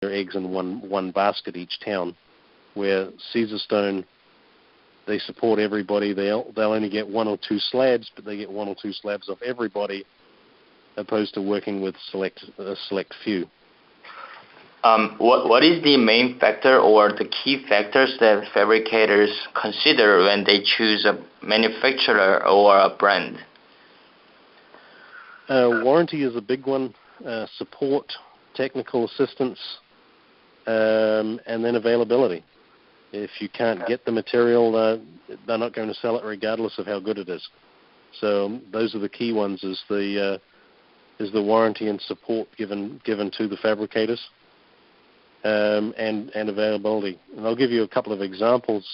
their eggs in one basket, each town, where Caesarstone, they support everybody. They'll only get one or two slabs, but they get one or two slabs off everybody, opposed to working with a select few. What is the main factor or the key factors that fabricators consider when they choose a manufacturer or a brand? Warranty is a big one. Support, technical assistance, and then availability. If you can't get the material, they're not going to sell it regardless of how good it is. So those are the key ones: is the warranty and support given to the fabricators, and availability. And I'll give you a couple of examples.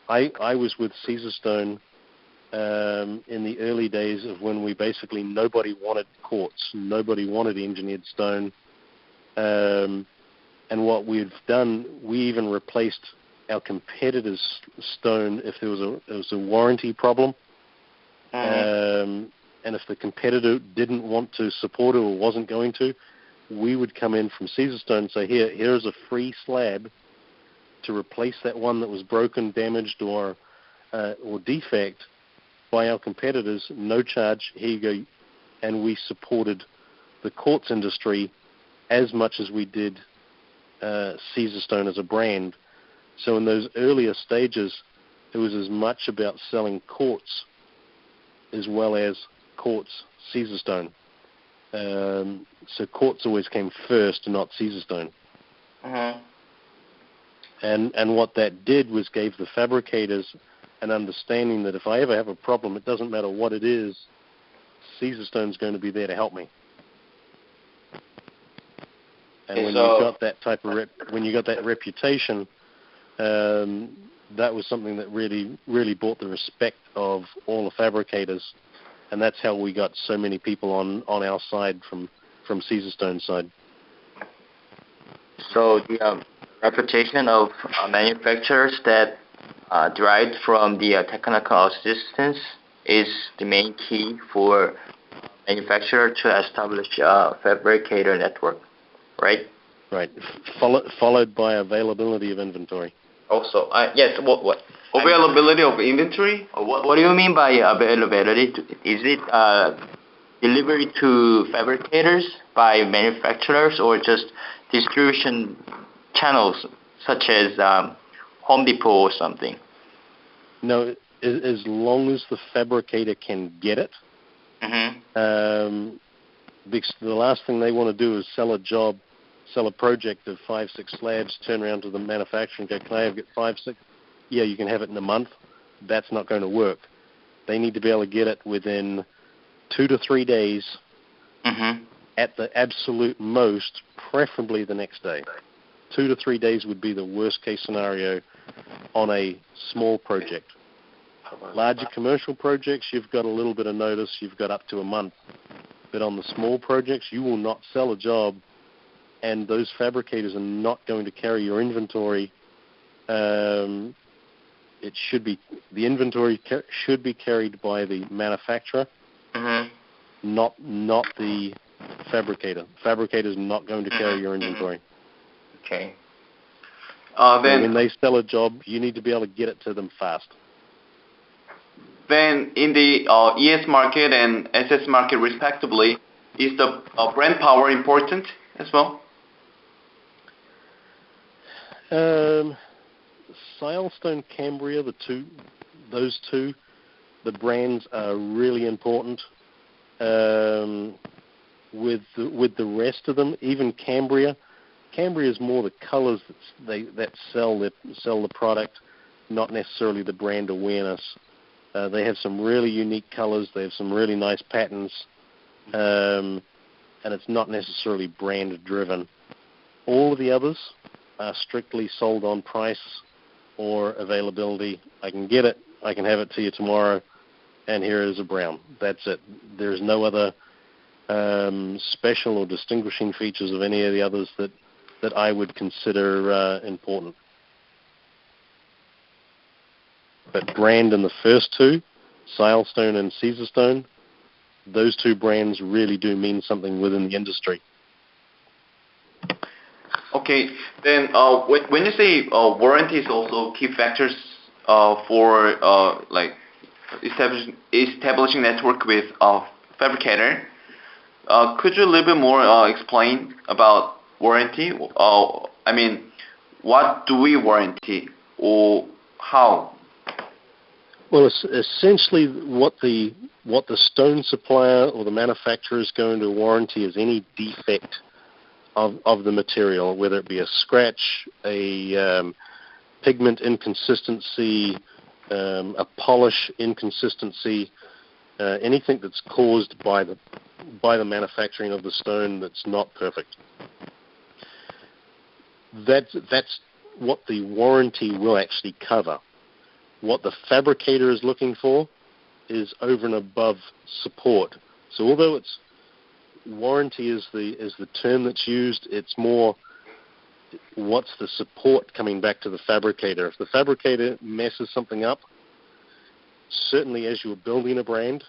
I was with Caesarstone in the early days of when nobody wanted quartz, nobody wanted engineered stone, and what we've done, we even replaced our competitors' stone if there was a warranty problem, and if the competitor didn't want to support it or wasn't going to, we would come in from Caesarstone and say, here's a free slab to replace that one that was broken, damaged, or defect by our competitors, no charge, here you go. And we supported the quartz industry as much as we did Caesarstone as a brand. So in those earlier stages, it was as much about selling quartz as well as quartz Caesarstone. So quartz always came first, not Caesarstone. And what that did was gave the fabricators an understanding that if I ever have a problem, it doesn't matter what it is, Caesarstone's going to be there to help me. And when you got that type of reputation, that was something that really brought the respect of all the fabricators, and that's how we got so many people on our side from Caesarstone's side. So the reputation of manufacturers that derived from the technical assistance is the main key for manufacturer to establish a fabricator network, right? Right. Followed by availability of inventory. Also, yes. What? Availability of inventory? What do you mean by availability? Is it delivery to fabricators by manufacturers or just distribution channels such as Home Depot or something? No, as long as the fabricator can get it. Because the last thing they want to do is sell a project of 5-6 slabs, turn around to the manufacturer and go, can I get 5-6? Yeah, you can have it in a month. That's not going to work. They need to be able to get it within 2 to 3 days, at the absolute most, preferably the next day. 2 to 3 days would be the worst case scenario on a small project. Larger commercial projects, you've got a little bit of notice, you've got up to a month. But on the small projects, you will not sell a job, and those fabricators are not going to carry your inventory. The inventory should be carried by the manufacturer, not the fabricator. Fabricator is not going to carry your inventory. Okay. Then when they sell a job, you need to be able to get it to them fast. Then in the ES market and SS market respectively, is the brand power important as well? Silestone, Cambria, those two, the brands are really important. With the rest of them, even Cambria is more the colors that sell the product, not necessarily the brand awareness. They have some really unique colors. They have some really nice patterns, and it's not necessarily brand driven. All of the others are strictly sold on price or availability. I can get it, I can have it to you tomorrow, and here is a brown. That's it. There's no other special or distinguishing features of any of the others that I would consider important. But brand in the first two, Silestone and Caesarstone, those two brands really do mean something within the industry. Okay, then when you say warranty is also key factors for like establishing network with fabricator, could you a little bit more explain about warranty? I mean, what do we warranty or how? Well, it's essentially what the stone supplier or the manufacturer is going to warranty is any defect of the material, whether it be a scratch, a pigment inconsistency, a polish inconsistency, anything that's caused by the manufacturing of the stone that's not perfect. That's what the warranty will actually cover. What the fabricator is looking for is over and above support. So although it's warranty is the term that's used, it's more what's the support coming back to the fabricator. If the fabricator messes something up, certainly as you're building a brand,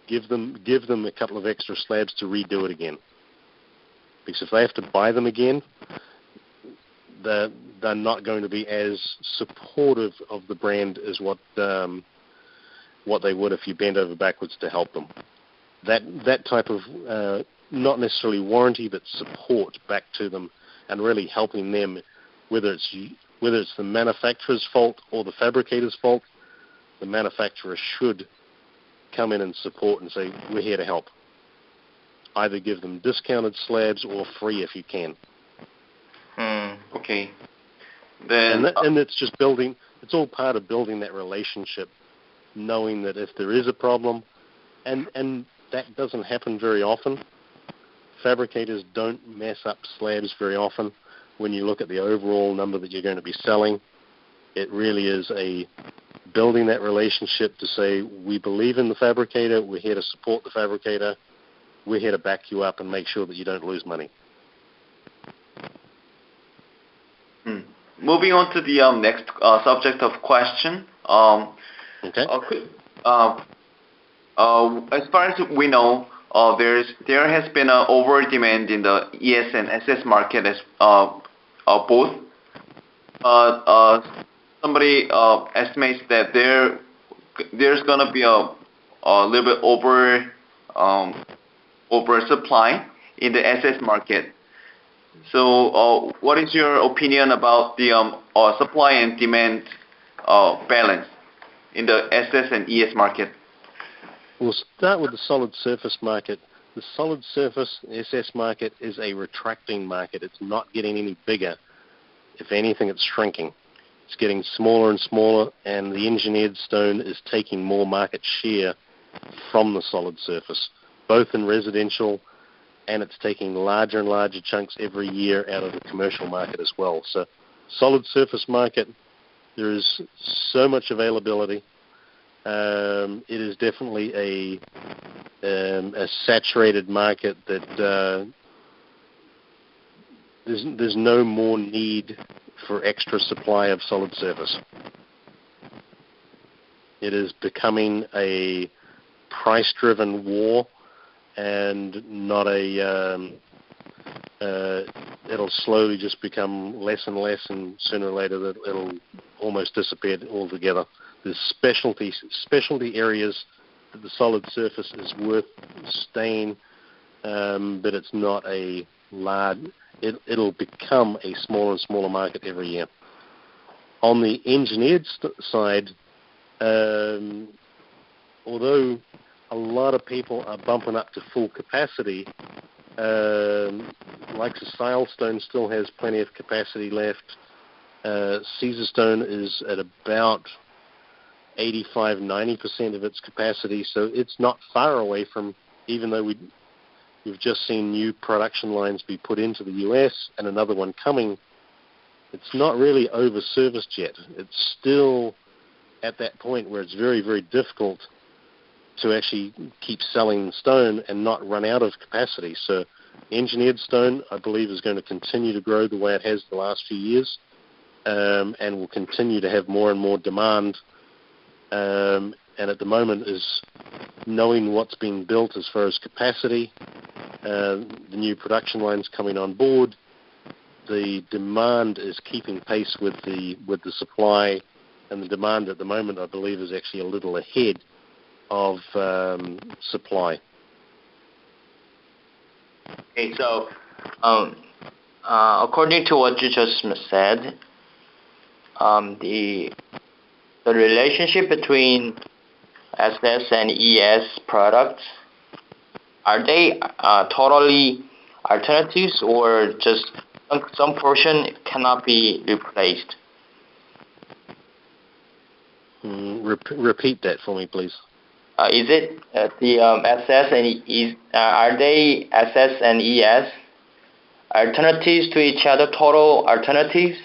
give them a couple of extra slabs to redo it again. Because if they have to buy them again, they're not going to be as supportive of the brand as what they would if you bent over backwards to help them. That type of not necessarily warranty, but support back to them and really helping them, whether it's the manufacturer's fault or the fabricator's fault, the manufacturer should come in and support and say, we're here to help. Either give them discounted slabs or free if you can. Okay. Then and it's just building. It's all part of building that relationship, knowing that if there is a problem, and that doesn't happen very often. Fabricators don't mess up slabs very often. When you look at the overall number that you're going to be selling, it really is a building that relationship to say, we believe in the fabricator, we're here to support the fabricator, we're here to back you up and make sure that you don't lose money. Moving on to the next subject of question. Okay. As far as we know, there has been an over demand in the ES and SS market as both. Somebody estimates that there's going to be a little bit over supply in the SS market. So, what is your opinion about the supply and demand balance in the SS and ES market? We'll start with the solid surface market. The solid surface SS market is a retracting market. It's not getting any bigger. If anything, it's shrinking. It's getting smaller and smaller, and the engineered stone is taking more market share from the solid surface, both in residential, and it's taking larger and larger chunks every year out of the commercial market as well. So solid surface market, there is so much availability. It is definitely a saturated market that there's no more need for extra supply of solid surface. It is becoming a price-driven war, and not it'll slowly just become less and less, and sooner or later it'll almost disappear altogether. There's specialty areas that the solid surface is worth staying, but it's not a large. It'll become a smaller and smaller market every year. On the engineered side, although a lot of people are bumping up to full capacity, like the Silestone still has plenty of capacity left. Caesarstone is at about 85-90% of its capacity, so it's not far away from, even though we've just seen new production lines be put into the US and another one coming, it's not really over-serviced yet. It's still at that point where it's very, very difficult to actually keep selling stone and not run out of capacity. So engineered stone, I believe, is going to continue to grow the way it has the last few years, and will continue to have more and more demand. And at the moment is knowing what's being built as far as capacity, the new production lines coming on board, the demand is keeping pace with the supply, and the demand at the moment, I believe, is actually a little ahead of supply. Okay, so according to what you just said, the relationship between SS and ES products, are they totally alternatives, or just some portion cannot be replaced? Repeat that for me, please. Is it the SS and are they SS and ES alternatives to each other, total alternatives,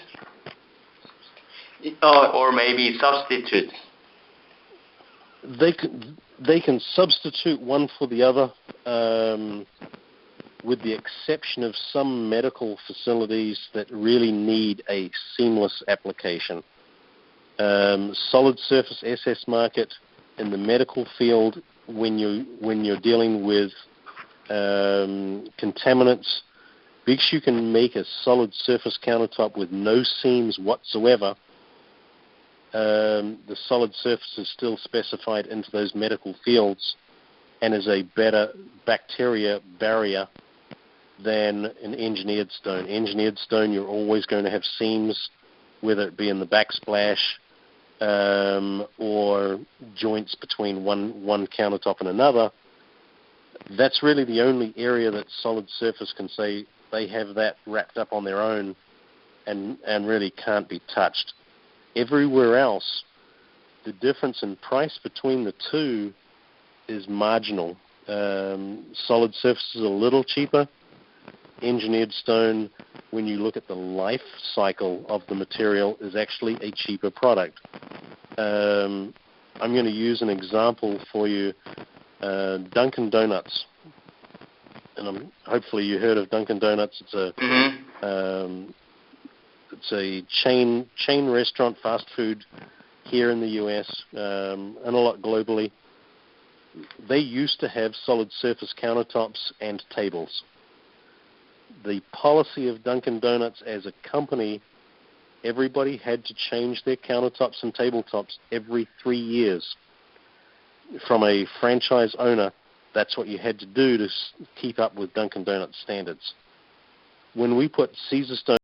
or maybe substitutes? They can substitute one for the other, with the exception of some medical facilities that really need a seamless application. Solid surface SS market in the medical field, when you're dealing with contaminants, because you can make a solid surface countertop with no seams whatsoever, the solid surface is still specified into those medical fields and is a better bacteria barrier than an engineered stone. Engineered stone, you're always going to have seams, whether it be in the backsplash or joints between one countertop and another. That's really the only area that solid surface can say they have that wrapped up on their own and really can't be touched. Everywhere else, the difference in price between the two is marginal. Solid surface is a little cheaper. Engineered stone, when you look at the life cycle of the material, is actually a cheaper product. I'm going to use an example for you. Dunkin' Donuts, and hopefully you heard of Dunkin' Donuts. It's a chain restaurant, fast food here in the U.S. And a lot globally. They used to have solid surface countertops and tables. The policy of Dunkin' Donuts as a company, everybody had to change their countertops and tabletops every 3 years. From a franchise owner, that's what you had to do to keep up with Dunkin' Donuts standards. When we put Caesarstone